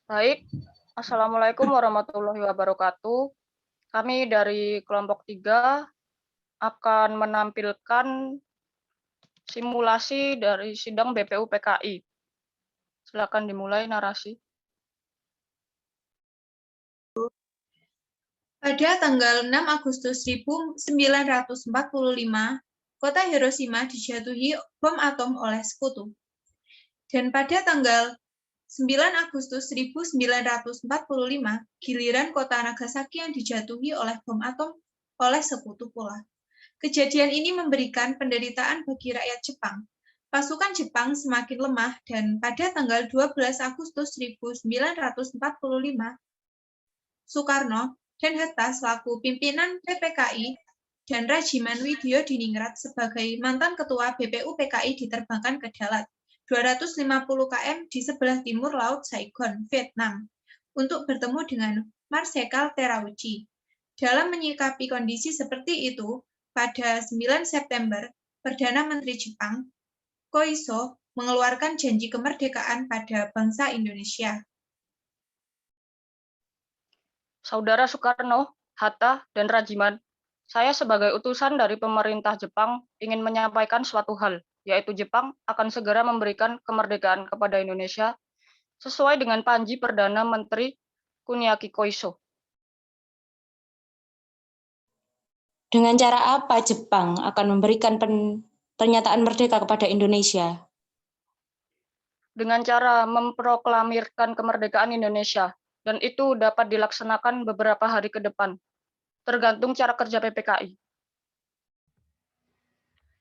Baik, Assalamualaikum warahmatullahi wabarakatuh. Kami dari kelompok 3 akan menampilkan simulasi dari sidang BPU PKI. Silakan dimulai narasi. Pada tanggal 6 Agustus 1945, kota Hiroshima dijatuhi bom atom oleh sekutu. Dan pada tanggal 9 Agustus 1945, giliran kota Nagasaki yang dijatuhi oleh bom atom oleh sekutu pula. Kejadian ini memberikan penderitaan bagi rakyat Jepang. Pasukan Jepang semakin lemah dan pada tanggal 12 Agustus 1945, Soekarno dan Hatta selaku pimpinan PPKI dan Rajiman Widyo Diningrat sebagai mantan ketua BPU PKI diterbangkan ke Dalat 250 km di sebelah timur Laut Saigon, Vietnam, untuk bertemu dengan Marsekal Terauchi. Dalam menyikapi kondisi seperti itu, pada 9 September, Perdana Menteri Jepang, Koiso, mengeluarkan janji kemerdekaan pada bangsa Indonesia. Saudara Soekarno, Hatta, dan Rajiman, saya sebagai utusan dari pemerintah Jepang ingin menyampaikan suatu hal, yaitu Jepang akan segera memberikan kemerdekaan kepada Indonesia sesuai dengan Panji Perdana Menteri Kuniaki Koiso. Dengan cara apa Jepang akan memberikan pernyataan merdeka kepada Indonesia? Dengan cara memproklamirkan kemerdekaan Indonesia, dan itu dapat dilaksanakan beberapa hari ke depan, tergantung cara kerja PPKI.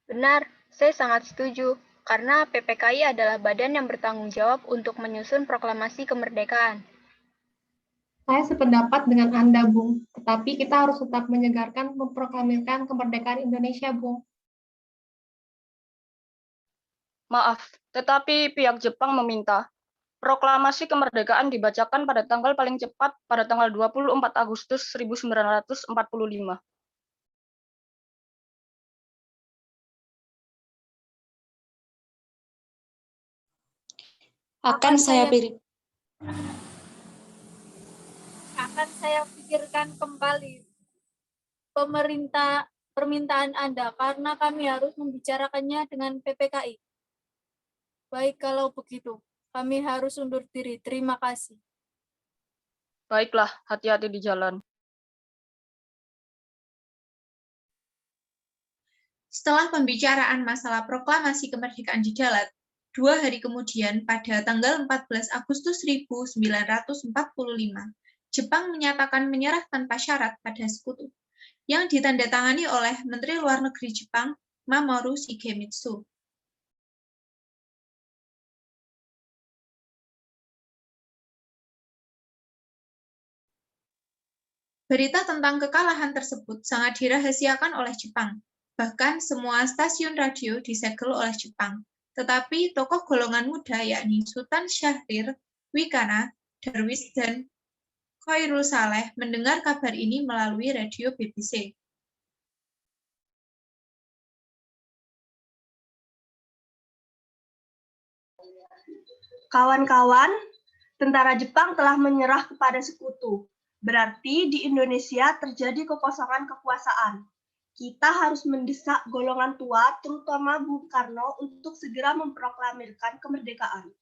Benar, saya sangat setuju, karena PPKI adalah badan yang bertanggung jawab untuk menyusun proklamasi kemerdekaan. Saya sependapat dengan Anda, Bung. Tetapi kita harus tetap menyegarkan memproklamirkan kemerdekaan Indonesia, Bung. Maaf, tetapi pihak Jepang meminta proklamasi kemerdekaan dibacakan pada tanggal paling cepat pada tanggal 24 Agustus 1945. Akan saya pikirkan kembali permintaan Anda karena kami harus membicarakannya dengan PPKI. Baik, kalau begitu, kami harus undur diri. Terima kasih. Baiklah, hati-hati di jalan. Setelah pembicaraan masalah proklamasi kemerdekaan di Dalat, 2 hari kemudian pada tanggal 14 Agustus 1945, Jepang menyatakan menyerah tanpa syarat pada sekutu, yang ditandatangani oleh Menteri Luar Negeri Jepang, Mamoru Shigemitsu. Berita tentang kekalahan tersebut sangat dirahasiakan oleh Jepang. Bahkan semua stasiun radio disegel oleh Jepang. Tetapi tokoh golongan muda yakni Sultan Syahrir, Wikana, Darwis, dan Khairul Saleh mendengar kabar ini melalui radio BBC. Kawan-kawan, tentara Jepang telah menyerah kepada sekutu. Berarti di Indonesia terjadi kekosongan kekuasaan. Kita harus mendesak golongan tua, terutama Bung Karno, untuk segera memproklamirkan kemerdekaan.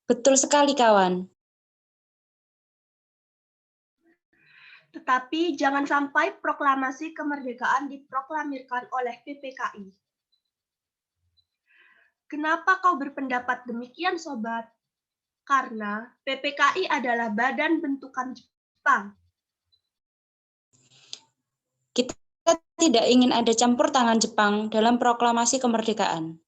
Betul sekali, kawan. Tetapi jangan sampai proklamasi kemerdekaan diproklamirkan oleh PPKI. Kenapa kau berpendapat demikian, Sobat? Karena PPKI adalah badan bentukan Jepang. Kita tidak ingin ada campur tangan Jepang dalam proklamasi kemerdekaan.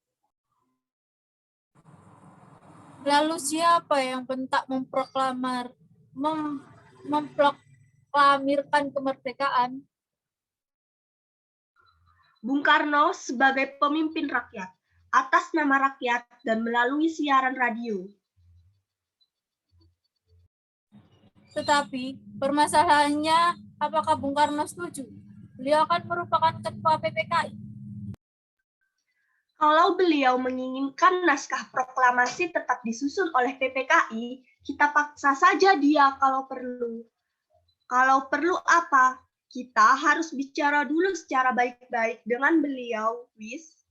Lalu siapa yang bentak memproklamirkan kemerdekaan? Bung Karno sebagai pemimpin rakyat, atas nama rakyat dan melalui siaran radio. Tetapi permasalahannya, apakah Bung Karno setuju? Beliau akan merupakan ketua PPKI. Kalau beliau menginginkan naskah proklamasi tetap disusun oleh PPKI, kita paksa saja dia kalau perlu. Kalau perlu apa? Kita harus bicara dulu secara baik-baik dengan beliau, Wis.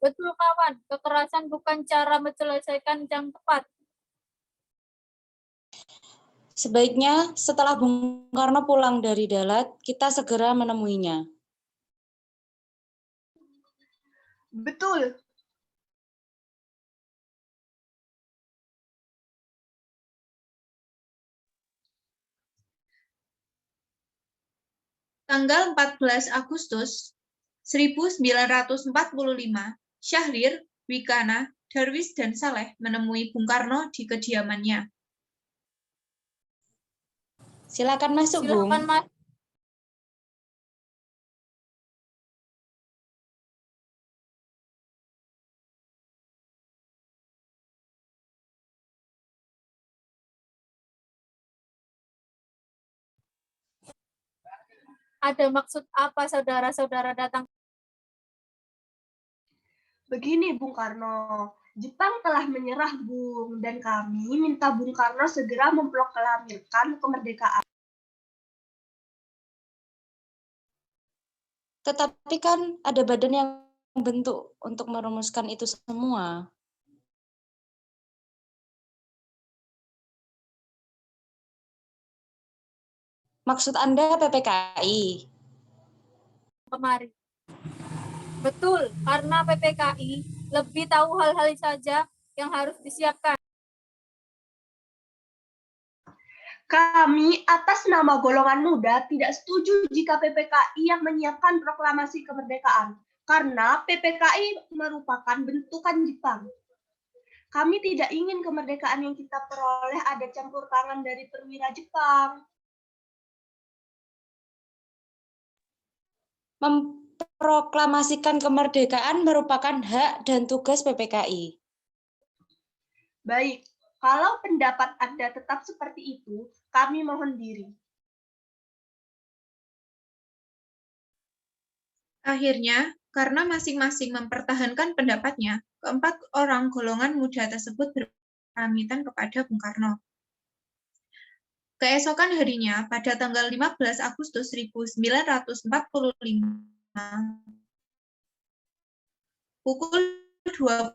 Betul kawan, kekerasan bukan cara menyelesaikan yang tepat. Sebaiknya setelah Bung Karno pulang dari Dalat, kita segera menemuinya. Betul. Tanggal 14 Agustus 1945, Syahrir, Wikana, Darwis, dan Saleh menemui Bung Karno di kediamannya. Silakan masuk, Bung. Silakan Mas. Ada maksud apa saudara-saudara datang? Begini Bung Karno, Jepang telah menyerah Bung, dan kami minta Bung Karno segera memproklamirkan kemerdekaan. Tetapi kan ada badan yang bentuk untuk merumuskan itu semua. Maksud Anda PPKI? Kemari. Betul, karena PPKI lebih tahu hal-hal saja yang harus disiapkan. Kami atas nama golongan muda tidak setuju jika PPKI yang menyiapkan proklamasi kemerdekaan, karena PPKI merupakan bentukan Jepang. Kami tidak ingin kemerdekaan yang kita peroleh ada campur tangan dari perwira Jepang. Memproklamasikan kemerdekaan merupakan hak dan tugas PPKI. Baik, kalau pendapat Anda tetap seperti itu, kami mohon diri. Akhirnya, karena masing-masing mempertahankan pendapatnya, keempat orang golongan muda tersebut berpamitan kepada Bung Karno. Keesokan harinya, pada tanggal 15 Agustus 1945, pukul 20.00,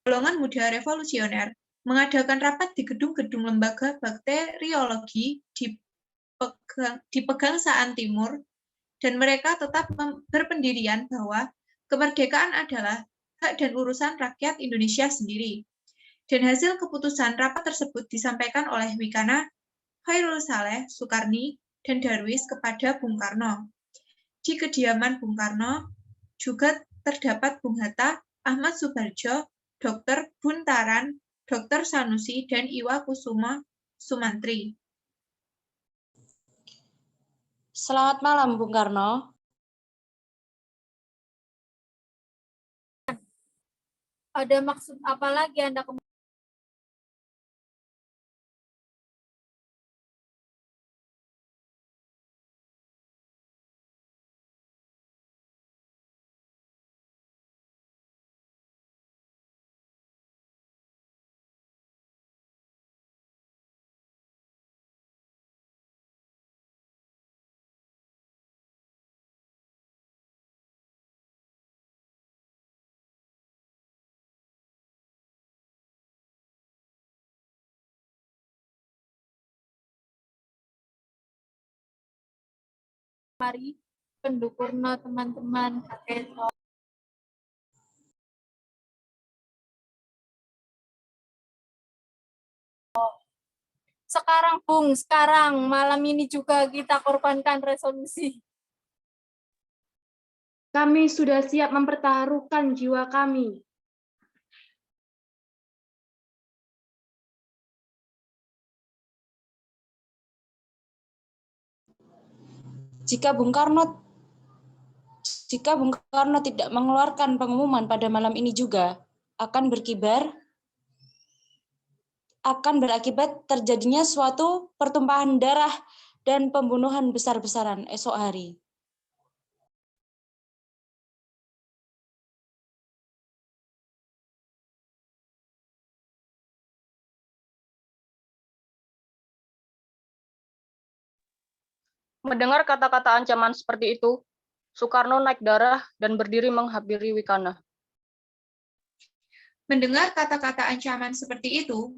golongan muda revolusioner mengadakan rapat di gedung-gedung lembaga bakteriologi di Pegangsaan Timur, dan mereka tetap berpendirian bahwa kemerdekaan adalah hak dan urusan rakyat Indonesia sendiri. Dan hasil keputusan rapat tersebut disampaikan oleh Wikana, Khairul Saleh, Soekarni, dan Darwis kepada Bung Karno. Di kediaman Bung Karno juga terdapat Bung Hatta, Ahmad Subarjo, Dr. Buntaran, Dr. Sanusi, dan Iwa Kusuma Sumantri. Selamat malam, Bung Karno. Ada maksud apa lagi Anda kemari? Pendukungnya teman-teman kakek. Sekarang Bung, sekarang malam ini juga kita korbankan resolusi. Kami sudah siap mempertaruhkan jiwa kami. Jika Bung Karno tidak mengeluarkan pengumuman pada malam ini juga, akan berakibat terjadinya suatu pertumpahan darah dan pembunuhan besar-besaran esok hari. Mendengar kata-kata ancaman seperti itu, Soekarno naik darah dan berdiri menghampiri Wikana. Mendengar kata-kata ancaman seperti itu,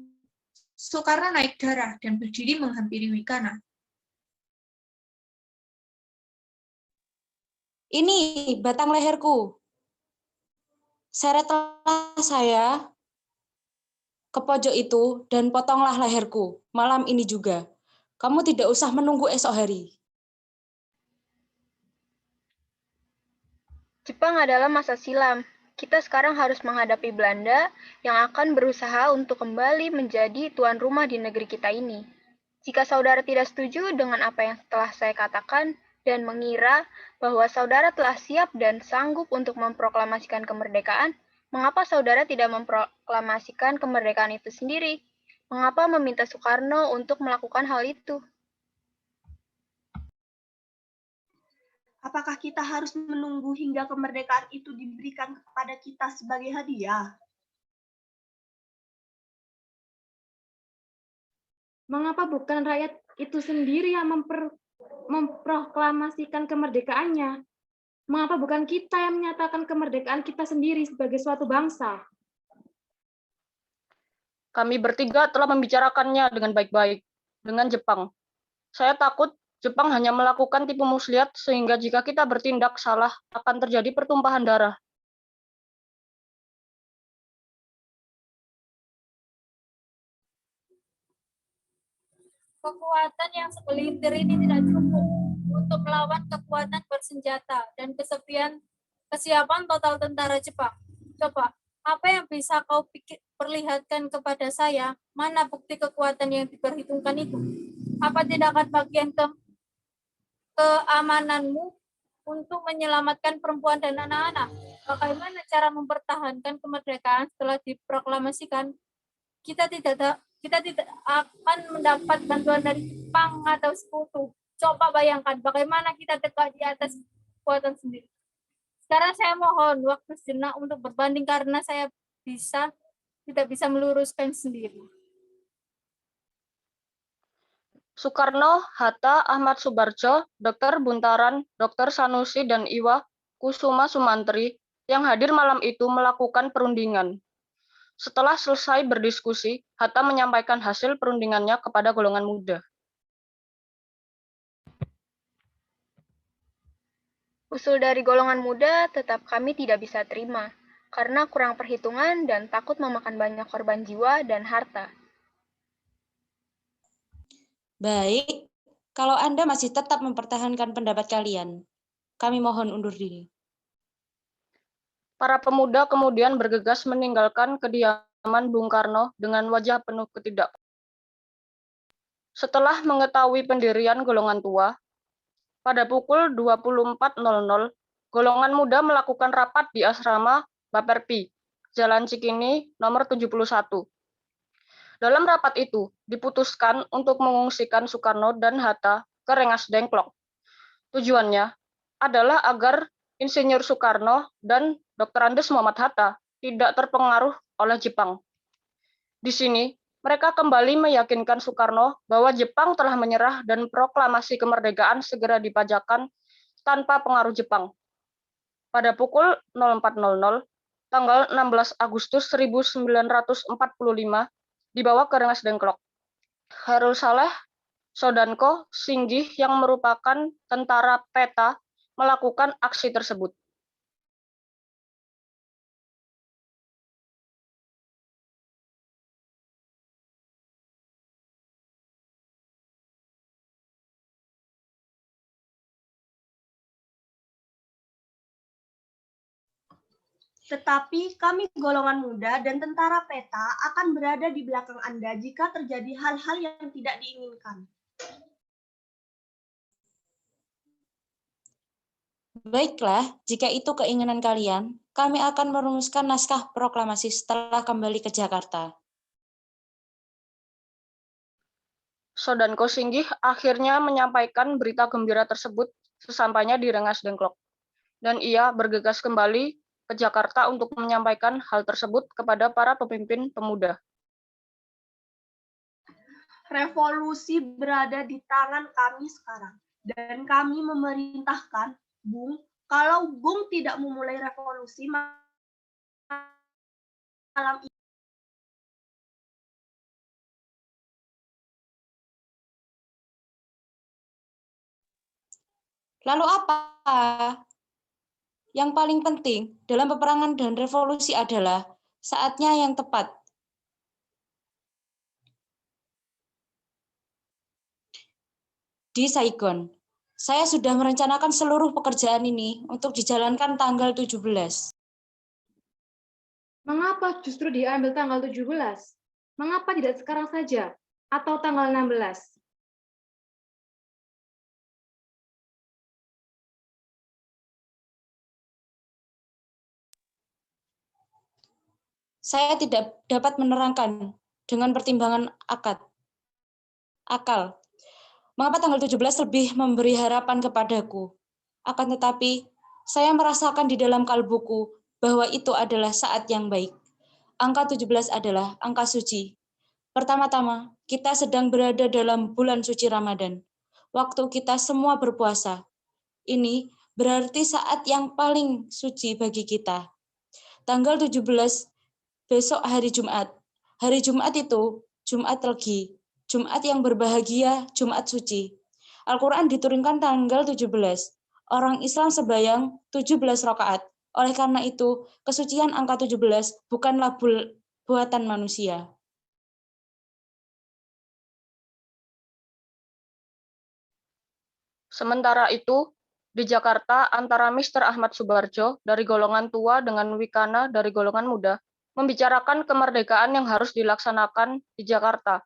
Soekarno naik darah dan berdiri menghampiri Wikana. Ini batang leherku. Seretlah saya ke pojok itu dan potonglah leherku malam ini juga. Kamu tidak usah menunggu esok hari. Jepang adalah masa silam. Kita sekarang harus menghadapi Belanda yang akan berusaha untuk kembali menjadi tuan rumah di negeri kita ini. Jika saudara tidak setuju dengan apa yang telah saya katakan dan mengira bahwa saudara telah siap dan sanggup untuk memproklamasikan kemerdekaan, mengapa saudara tidak memproklamasikan kemerdekaan itu sendiri? Mengapa meminta Soekarno untuk melakukan hal itu? Apakah kita harus menunggu hingga kemerdekaan itu diberikan kepada kita sebagai hadiah? Mengapa bukan rakyat itu sendiri yang memproklamasikan kemerdekaannya? Mengapa bukan kita yang menyatakan kemerdekaan kita sendiri sebagai suatu bangsa? Kami bertiga telah membicarakannya dengan baik-baik dengan Jepang. Saya takut Jepang hanya melakukan tipu muslihat sehingga jika kita bertindak salah akan terjadi pertumpahan darah. Kekuatan yang segelintir ini tidak cukup untuk melawan kekuatan bersenjata dan kesiapan total tentara Jepang. Coba, apa yang bisa kau perlihatkan kepada saya? Mana bukti kekuatan yang diperhitungkan itu? Apa tidak akan bagian keamananmu untuk menyelamatkan perempuan dan anak-anak? Bagaimana cara mempertahankan kemerdekaan setelah diproklamasikan? Kita tidak akan mendapat bantuan dari Jepang atau sekutu. Coba bayangkan bagaimana kita tegak di atas kekuatan sendiri. Sekarang saya mohon waktu sejenak untuk berbanding karena saya tidak bisa meluruskan sendiri. Soekarno, Hatta, Ahmad Subarjo, Dr. Buntaran, Dr. Sanusi, dan Iwa Kusuma Sumantri yang hadir malam itu melakukan perundingan. Setelah selesai berdiskusi, Hatta menyampaikan hasil perundingannya kepada golongan muda. Usul dari golongan muda tetap kami tidak bisa terima, karena kurang perhitungan dan takut memakan banyak korban jiwa dan harta. Baik, kalau Anda masih tetap mempertahankan pendapat kalian, kami mohon undur diri. Para pemuda kemudian bergegas meninggalkan kediaman Bung Karno dengan wajah penuh ketidakpercayaan. Setelah mengetahui pendirian golongan tua, pada pukul 24.00, golongan muda melakukan rapat di asrama Baperpi, Jalan Cikini, nomor 71. Dalam rapat itu, diputuskan untuk mengungsikan Soekarno dan Hatta ke Rengas Dengklok. Tujuannya adalah agar Insinyur Soekarno dan Dr. Andes Muhammad Hatta tidak terpengaruh oleh Jepang. Di sini, mereka kembali meyakinkan Soekarno bahwa Jepang telah menyerah dan proklamasi kemerdekaan segera dipajakan tanpa pengaruh Jepang. Pada pukul 04.00, tanggal 16 Agustus 1945, dibawa ke Rengas Dengklok. Khairul Saleh Sodanko Singgih yang merupakan tentara peta melakukan aksi tersebut. Tetapi kami golongan muda dan tentara peta akan berada di belakang Anda jika terjadi hal-hal yang tidak diinginkan. Baiklah, jika itu keinginan kalian, kami akan merumuskan naskah proklamasi setelah kembali ke Jakarta. Sodanko Singgih akhirnya menyampaikan berita gembira tersebut sesampainya di Rengas Dengklok, dan ia bergegas kembali ke Jakarta untuk menyampaikan hal tersebut kepada para pemimpin pemuda. Revolusi berada di tangan kami sekarang, dan kami memerintahkan Bung, kalau Bung tidak memulai revolusi malam ini, Lalu apa? Yang paling penting dalam peperangan dan revolusi adalah saatnya yang tepat. Di Saigon, saya sudah merencanakan seluruh pekerjaan ini untuk dijalankan tanggal 17. Mengapa justru diambil tanggal 17? Mengapa tidak sekarang saja? Atau tanggal 16? Saya tidak dapat menerangkan dengan pertimbangan akal. Mengapa tanggal 17 lebih memberi harapan kepadaku? Akan tetapi, saya merasakan di dalam kalbuku bahwa itu adalah saat yang baik. Angka 17 adalah angka suci. Pertama-tama, kita sedang berada dalam bulan suci Ramadan. Waktu kita semua berpuasa. Ini berarti saat yang paling suci bagi kita. Tanggal 17 besok hari Jumat. Hari Jumat itu Jumat Legi. Jumat yang berbahagia, Jumat suci. Al-Quran diturunkan tanggal 17. Orang Islam sebayang 17 rakaat. Oleh karena itu, kesucian angka 17 bukanlah buatan manusia. Sementara itu, di Jakarta antara Mr. Ahmad Subarjo dari golongan tua dengan Wikana dari golongan muda membicarakan kemerdekaan yang harus dilaksanakan di Jakarta.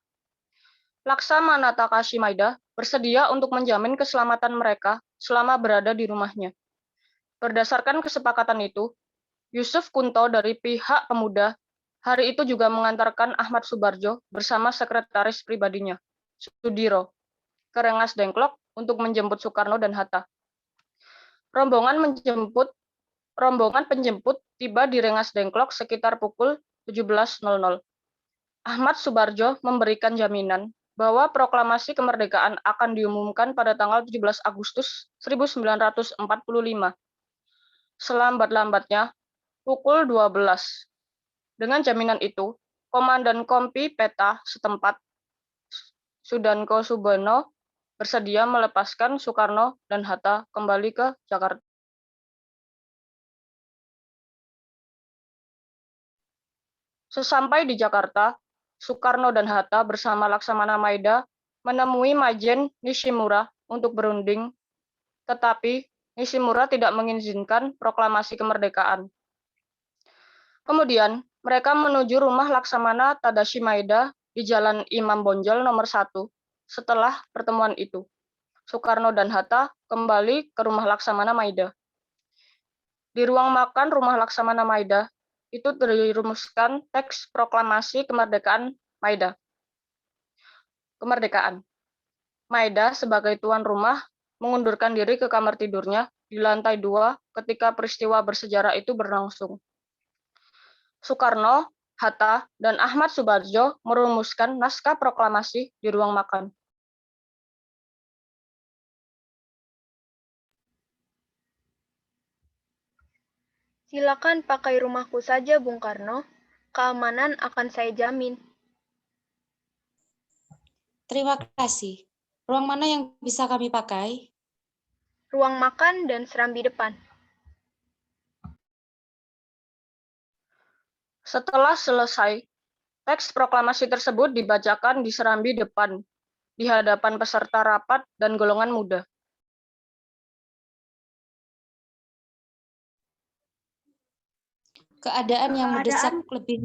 Laksamana Takashi Maeda bersedia untuk menjamin keselamatan mereka selama berada di rumahnya. Berdasarkan kesepakatan itu, Yusuf Kunto dari pihak pemuda hari itu juga mengantarkan Ahmad Subarjo bersama sekretaris pribadinya, Sudiro, ke Rengas Dengklok untuk menjemput Soekarno dan Hatta. Rombongan penjemput tiba di Rengas Dengklok sekitar pukul 17.00. Ahmad Subarjo memberikan jaminan bahwa proklamasi kemerdekaan akan diumumkan pada tanggal 17 Agustus 1945. Selambat-lambatnya pukul 12. Dengan jaminan itu, Komandan Kompi Peta setempat, Sudanko Subono, bersedia melepaskan Soekarno dan Hatta kembali ke Jakarta. Sesampai di Jakarta, Soekarno dan Hatta bersama Laksamana Maeda menemui Majen Nishimura untuk berunding, tetapi Nishimura tidak mengizinkan proklamasi kemerdekaan. Kemudian, mereka menuju rumah Laksamana Tadashi Maeda di Jalan Imam Bonjol nomor 1. Setelah pertemuan itu, Soekarno dan Hatta kembali ke rumah Laksamana Maeda. Di ruang makan rumah Laksamana Maeda, itu dirumuskan teks proklamasi kemerdekaan Maeda. Maeda sebagai tuan rumah mengundurkan diri ke kamar tidurnya di lantai 2 ketika peristiwa bersejarah itu berlangsung. Soekarno, Hatta, dan Ahmad Subarjo merumuskan naskah proklamasi di ruang makan. Silakan pakai rumahku saja, Bung Karno. Keamanan akan saya jamin. Terima kasih. Ruang mana yang bisa kami pakai? Ruang makan dan serambi depan. Setelah selesai, teks proklamasi tersebut dibacakan di serambi depan, di hadapan peserta rapat dan golongan muda. Keadaan yang mendesak lebih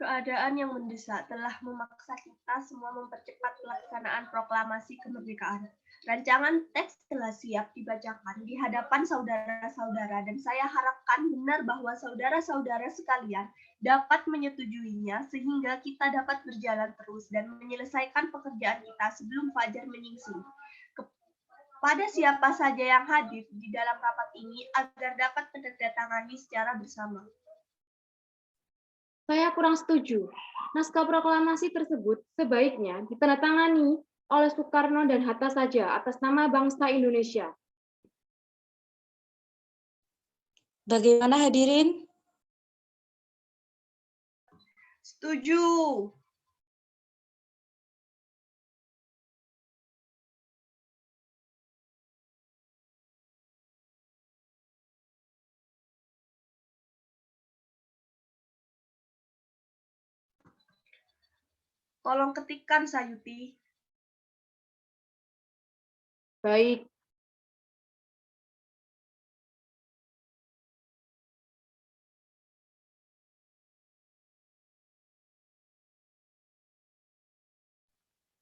Keadaan yang mendesak telah memaksa kita semua mempercepat pelaksanaan proklamasi kemerdekaan. Rancangan teks telah siap dibacakan di hadapan saudara-saudara dan saya harapkan benar bahwa saudara-saudara sekalian dapat menyetujuinya sehingga kita dapat berjalan terus dan menyelesaikan pekerjaan kita sebelum fajar menyingsing. Kepada siapa saja yang hadir di dalam rapat ini agar dapat menandatangani secara bersama. Saya kurang setuju. Naskah proklamasi tersebut sebaiknya ditandatangani oleh Soekarno dan Hatta saja atas nama bangsa Indonesia. Bagaimana hadirin? Setuju. Tolong ketikkan, Sayuti. Baik.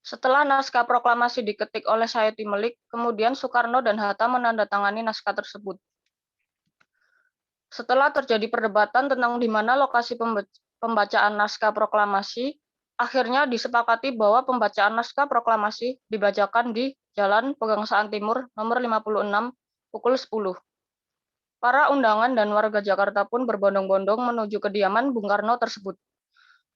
Setelah naskah proklamasi diketik oleh Sayuti Melik, kemudian Soekarno dan Hatta menandatangani naskah tersebut. Setelah terjadi perdebatan tentang di mana lokasi pembacaan naskah proklamasi, akhirnya disepakati bahwa pembacaan naskah proklamasi dibacakan di Jalan Pegangsaan Timur nomor 56 pukul 10. Para undangan dan warga Jakarta pun berbondong-bondong menuju kediaman Bung Karno tersebut.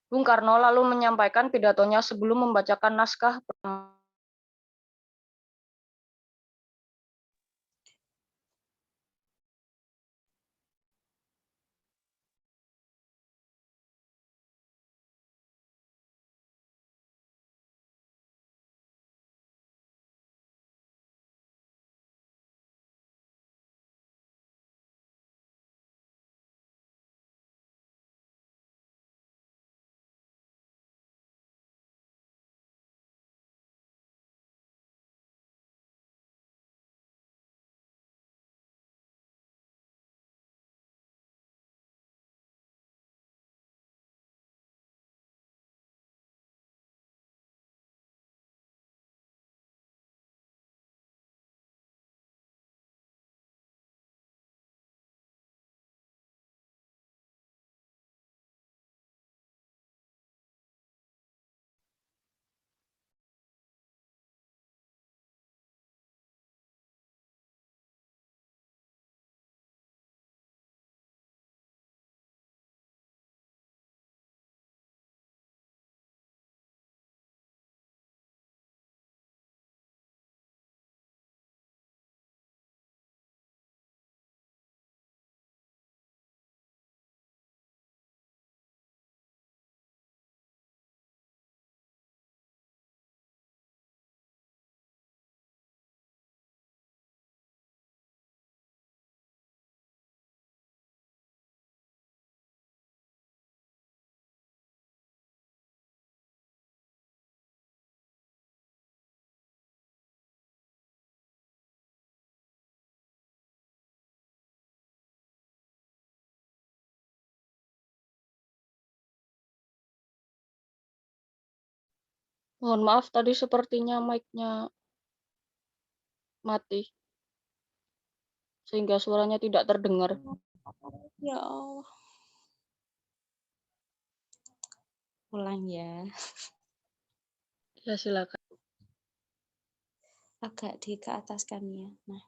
Bung Karno lalu menyampaikan pidatonya sebelum membacakan naskah proklamasi. Mohon maaf, tadi sepertinya mic-nya mati, sehingga suaranya tidak terdengar. Ya Allah. Ulang ya. Ya, silakan. Agak dikeataskan ya. Nah,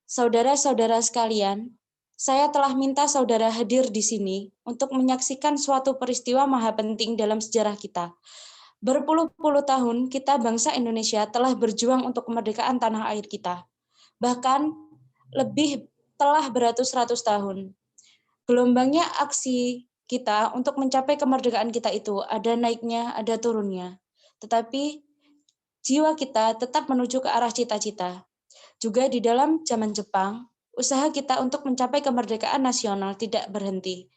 saudara-saudara sekalian, saya telah minta saudara hadir di sini untuk menyaksikan suatu peristiwa maha penting dalam sejarah kita. Berpuluh-puluh tahun kita bangsa Indonesia telah berjuang untuk kemerdekaan tanah air kita. Bahkan lebih telah beratus-ratus tahun. Gelombangnya aksi kita untuk mencapai kemerdekaan kita itu ada naiknya, ada turunnya. Tetapi jiwa kita tetap menuju ke arah cita-cita. Juga di dalam zaman Jepang, usaha kita untuk mencapai kemerdekaan nasional tidak berhenti.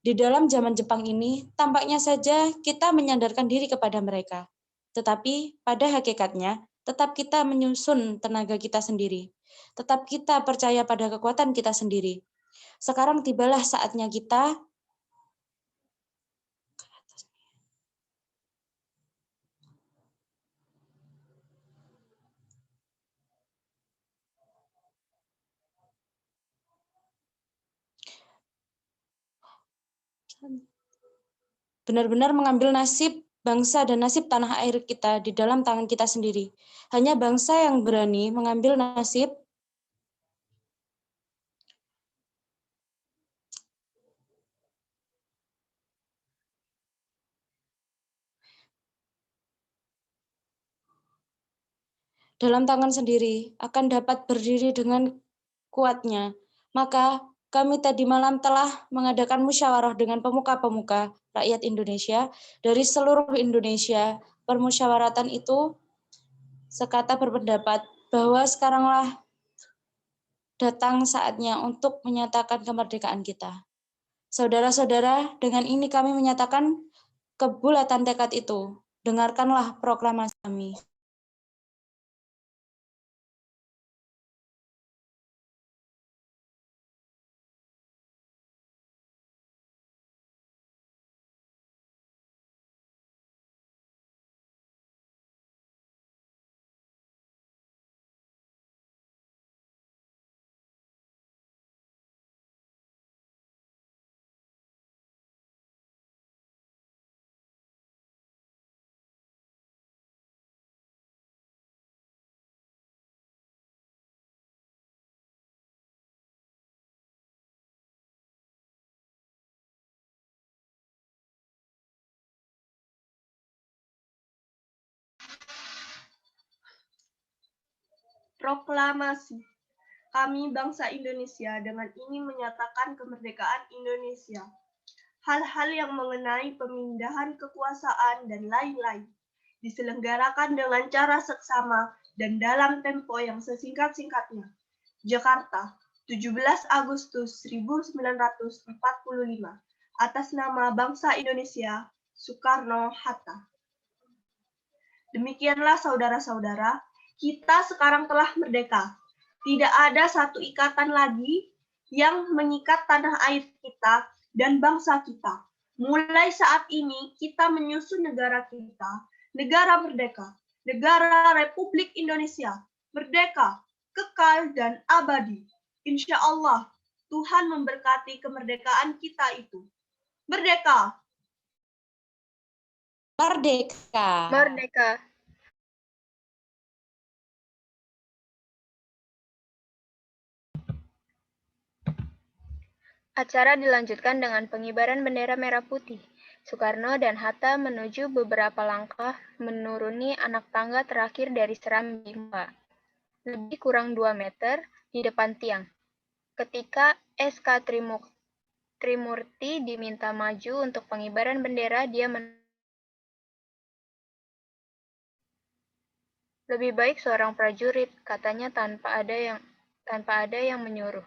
Di dalam zaman Jepang ini, tampaknya saja kita menyandarkan diri kepada mereka. Tetapi pada hakikatnya, tetap kita menyusun tenaga kita sendiri. Tetap kita percaya pada kekuatan kita sendiri. Sekarang tibalah saatnya kita benar-benar mengambil nasib bangsa dan nasib tanah air kita di dalam tangan kita sendiri. Hanya bangsa yang berani mengambil nasib dalam tangan sendiri akan dapat berdiri dengan kuatnya. Maka kami tadi malam telah mengadakan musyawarah dengan pemuka-pemuka rakyat Indonesia dari seluruh Indonesia. Permusyawaratan itu sekata berpendapat bahwa sekaranglah datang saatnya untuk menyatakan kemerdekaan kita. Saudara-saudara, dengan ini kami menyatakan kebulatan tekad itu. Dengarkanlah proklamasi kami. Proklamasi. Kami bangsa Indonesia dengan ini menyatakan kemerdekaan Indonesia. Hal-hal yang mengenai pemindahan kekuasaan dan lain-lain diselenggarakan dengan cara seksama dan dalam tempo yang sesingkat-singkatnya. Jakarta, 17 Agustus 1945. Atas nama bangsa Indonesia, Soekarno-Hatta. Demikianlah saudara-saudara, kita sekarang telah merdeka. Tidak ada satu ikatan lagi yang mengikat tanah air kita dan bangsa kita. Mulai saat ini kita menyusun negara kita, negara merdeka, negara Republik Indonesia, merdeka, kekal dan abadi. Insya Allah, Tuhan memberkati kemerdekaan kita itu. Merdeka! Merdeka! Merdeka! Acara dilanjutkan dengan pengibaran bendera merah putih. Soekarno dan Hatta menuju beberapa langkah menuruni anak tangga terakhir dari Serambi Bima, lebih kurang 2 meter di depan tiang. Ketika SK Trimurti diminta maju untuk pengibaran bendera, dia lebih baik seorang prajurit, katanya tanpa ada yang menyuruh.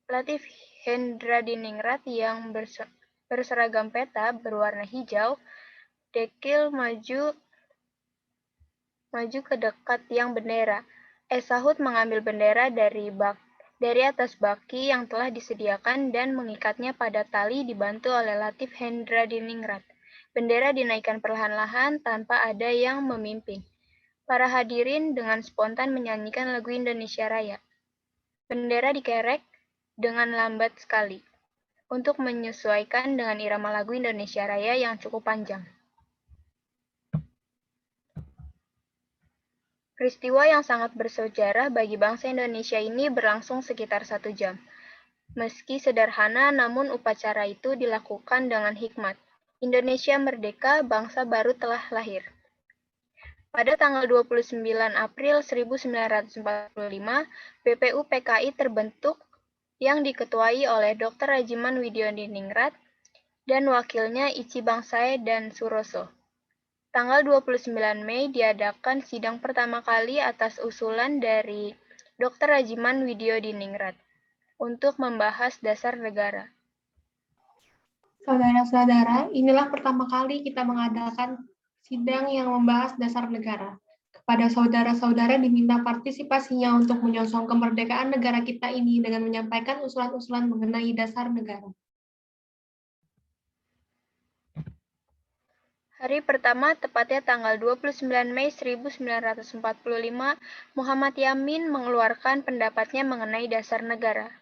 Latif Hendradiningrat yang berseragam peta berwarna hijau dekil maju ke dekat tiang bendera. Sahut mengambil bendera dari atas baki yang telah disediakan dan mengikatnya pada tali dibantu oleh Latif Hendradiningrat. Bendera dinaikkan perlahan-lahan tanpa ada yang memimpin. Para hadirin dengan spontan menyanyikan lagu Indonesia Raya. Bendera dikerek dengan lambat sekali, untuk menyesuaikan dengan irama lagu Indonesia Raya yang cukup panjang. Peristiwa yang sangat bersejarah bagi bangsa Indonesia ini berlangsung sekitar 1 jam. Meski sederhana, namun upacara itu dilakukan dengan hikmat. Indonesia merdeka, bangsa baru telah lahir. Pada tanggal 29 April 1945, BPU PKI terbentuk yang diketuai oleh Dr. Rajiman Widyodiningrat dan wakilnya Ici Bangsae dan Suroso. Tanggal 29 Mei diadakan sidang pertama kali atas usulan dari Dr. Rajiman Widyodiningrat untuk membahas dasar negara. Saudara-saudara, inilah pertama kali kita mengadakan sidang yang membahas dasar negara. Kepada saudara-saudara diminta partisipasinya untuk menyongsong kemerdekaan negara kita ini dengan menyampaikan usulan-usulan mengenai dasar negara. Hari pertama, tepatnya tanggal 29 Mei 1945, Muhammad Yamin mengeluarkan pendapatnya mengenai dasar negara.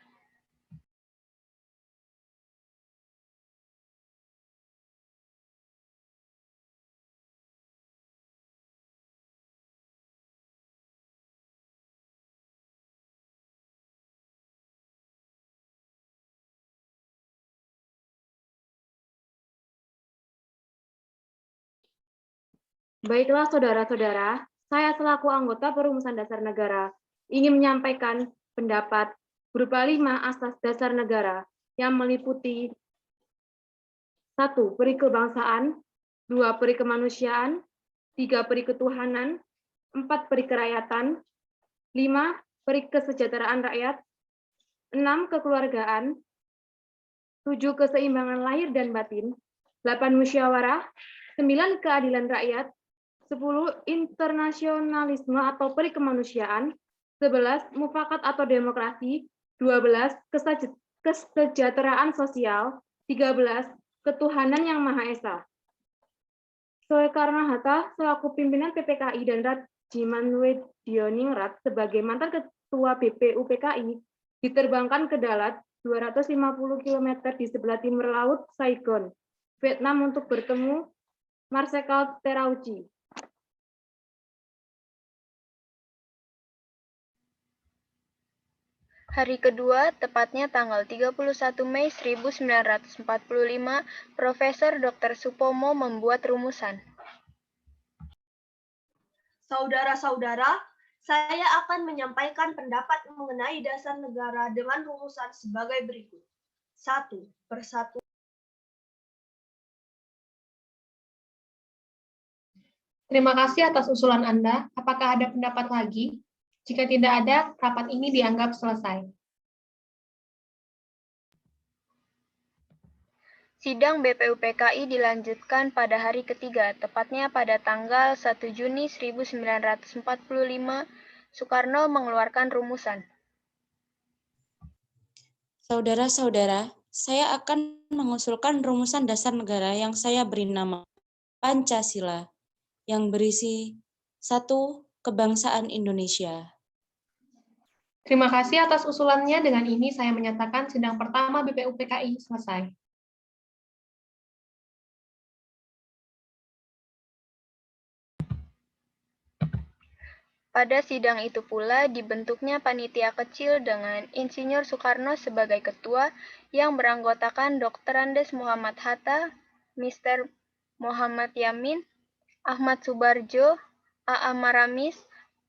Baiklah saudara-saudara, saya selaku anggota Perumusan Dasar Negara ingin menyampaikan pendapat berupa 5 asas dasar negara yang meliputi 1. Peri kebangsaan, 2. Peri kemanusiaan, 3. Peri ketuhanan, 4. Peri kerakyatan, 5. Peri kesejahteraan rakyat, 6. Kekeluargaan, 7. Keseimbangan lahir dan batin, 8. Musyawarah, 9. Keadilan rakyat, 10. Internasionalisme atau peri kemanusiaan, 11. Mufakat atau demokrasi, 12. Kesejahteraan sosial, 13. Ketuhanan yang Maha Esa. Soekarno-Hatta selaku pimpinan PPKI dan Rajiman Wedioningrat sebagai mantan Ketua BPUPKI diterbangkan ke Dalat 250 km di sebelah timur laut Saigon, Vietnam untuk bertemu Marsekal Terauchi. Hari kedua, tepatnya tanggal 31 Mei 1945, Profesor Dr. Supomo membuat rumusan. Saudara-saudara, saya akan menyampaikan pendapat mengenai dasar negara dengan rumusan sebagai berikut. 1. Persatuan. Terima kasih atas usulan Anda. Apakah ada pendapat lagi? Jika tidak ada, rapat ini dianggap selesai. Sidang BPUPKI dilanjutkan pada hari ketiga, tepatnya pada tanggal 1 Juni 1945, Soekarno mengeluarkan rumusan. Saudara-saudara, saya akan mengusulkan rumusan dasar negara yang saya beri nama Pancasila, yang berisi 1. Kebangsaan Indonesia. Terima kasih atas usulannya. Dengan ini saya menyatakan sidang pertama BPUPKI selesai. Pada sidang itu pula dibentuknya panitia kecil dengan Insinyur Soekarno sebagai ketua yang beranggotakan Dr. Andes Muhammad Hatta, Mr. Muhammad Yamin, Ahmad Subarjo, A.A. Maramis,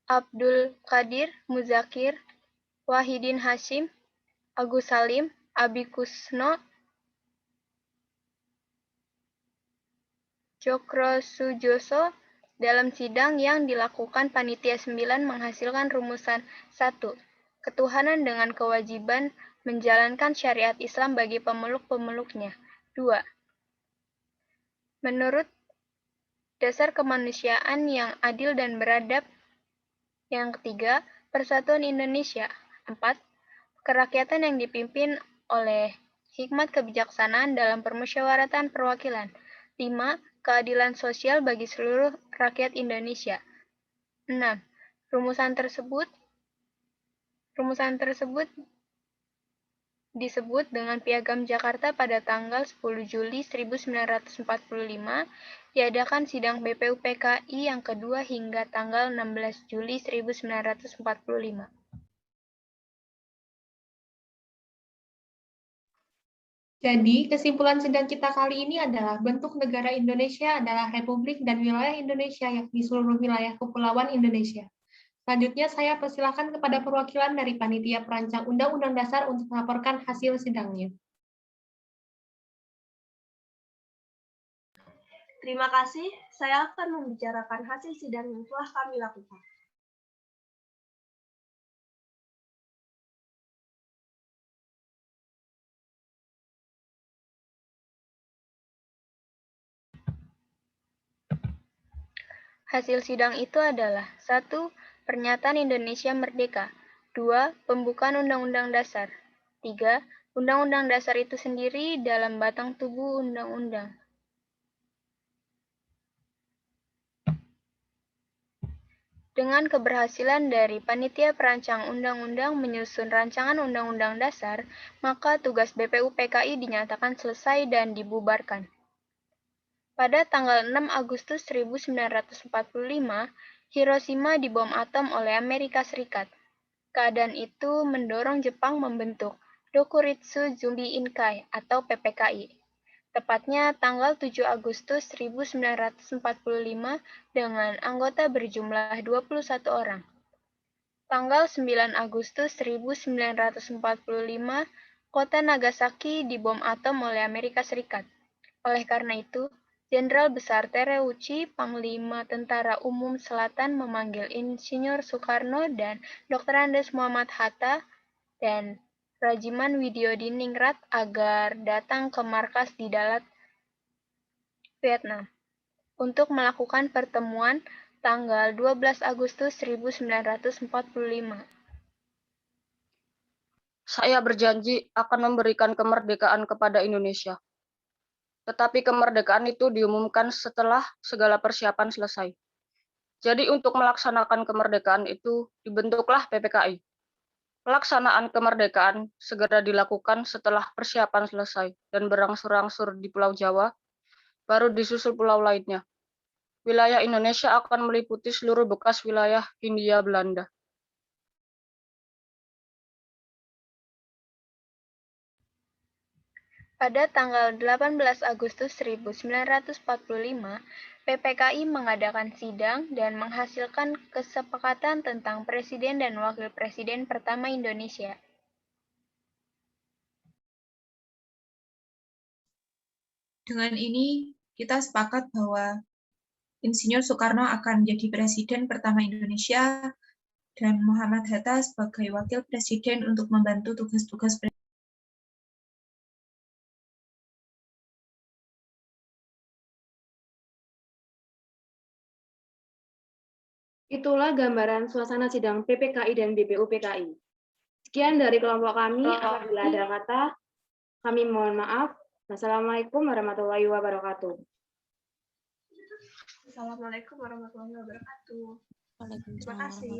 Abdul Qadir Muzakir, Wahidin Hashim, Agus Salim, Abi Kusno, Cokro Sujoso. Dalam sidang yang dilakukan panitia 9 menghasilkan rumusan 1. Ketuhanan dengan kewajiban menjalankan syariat Islam bagi pemeluk-pemeluknya. 2. Menurut dasar kemanusiaan yang adil dan beradab. Yang ketiga, persatuan Indonesia. 4. Kerakyatan yang dipimpin oleh hikmat kebijaksanaan dalam permusyawaratan perwakilan. 5. Keadilan sosial bagi seluruh rakyat Indonesia. 6. Rumusan tersebut disebut dengan Piagam Jakarta pada tanggal 10 Juli 1945, diadakan sidang BPUPKI yang kedua hingga tanggal 16 Juli 1945. Jadi, kesimpulan sidang kita kali ini adalah bentuk negara Indonesia adalah Republik dan wilayah Indonesia yakni seluruh wilayah kepulauan Indonesia. Selanjutnya, saya persilakan kepada perwakilan dari Panitia Perancang Undang-Undang Dasar untuk melaporkan hasil sidangnya. Terima kasih, saya akan membicarakan hasil sidang yang telah kami lakukan. Hasil sidang itu adalah 1. Pernyataan Indonesia Merdeka. 2. Pembukaan Undang-Undang Dasar. 3. Undang-Undang Dasar itu sendiri dalam batang tubuh undang-undang. Dengan keberhasilan dari Panitia Perancang Undang-Undang menyusun rancangan Undang-Undang Dasar, maka tugas BPUPKI dinyatakan selesai dan dibubarkan. Pada tanggal 6 Agustus 1945, Hiroshima dibom atom oleh Amerika Serikat. Keadaan itu mendorong Jepang membentuk Dokuritsu Zumbi Inkai atau PPKI. tepatnya tanggal 7 Agustus 1945 dengan anggota berjumlah 21 orang. Tanggal 9 Agustus 1945, kota Nagasaki dibom atom oleh Amerika Serikat. Oleh karena itu, Jenderal Besar Tereuchi, Panglima Tentara Umum Selatan memanggil Insinyur Soekarno dan Dr. Andes Muhammad Hatta dan Rajiman Widyodiningrat agar datang ke markas di Dalat, Vietnam, untuk melakukan pertemuan tanggal 12 Agustus 1945. Saya berjanji akan memberikan kemerdekaan kepada Indonesia. Tetapi kemerdekaan itu diumumkan setelah segala persiapan selesai. Jadi untuk melaksanakan kemerdekaan itu dibentuklah PPKI. Pelaksanaan kemerdekaan segera dilakukan setelah persiapan selesai dan berangsur-angsur di Pulau Jawa, baru disusul pulau lainnya. Wilayah Indonesia akan meliputi seluruh bekas wilayah Hindia Belanda. Pada tanggal 18 Agustus 1945, PPKI mengadakan sidang dan menghasilkan kesepakatan tentang Presiden dan Wakil Presiden pertama Indonesia. Dengan ini, kita sepakat bahwa Insinyur Soekarno akan menjadi Presiden pertama Indonesia dan Muhammad Hatta sebagai Wakil Presiden untuk membantu tugas-tugas presiden. Itulah gambaran suasana sidang PPKI dan BPUPKI. Sekian dari kelompok kami. Apabila ada kata, kami mohon maaf. Wassalamualaikum warahmatullahi wabarakatuh. Assalamualaikum warahmatullahi wabarakatuh. Terima kasih.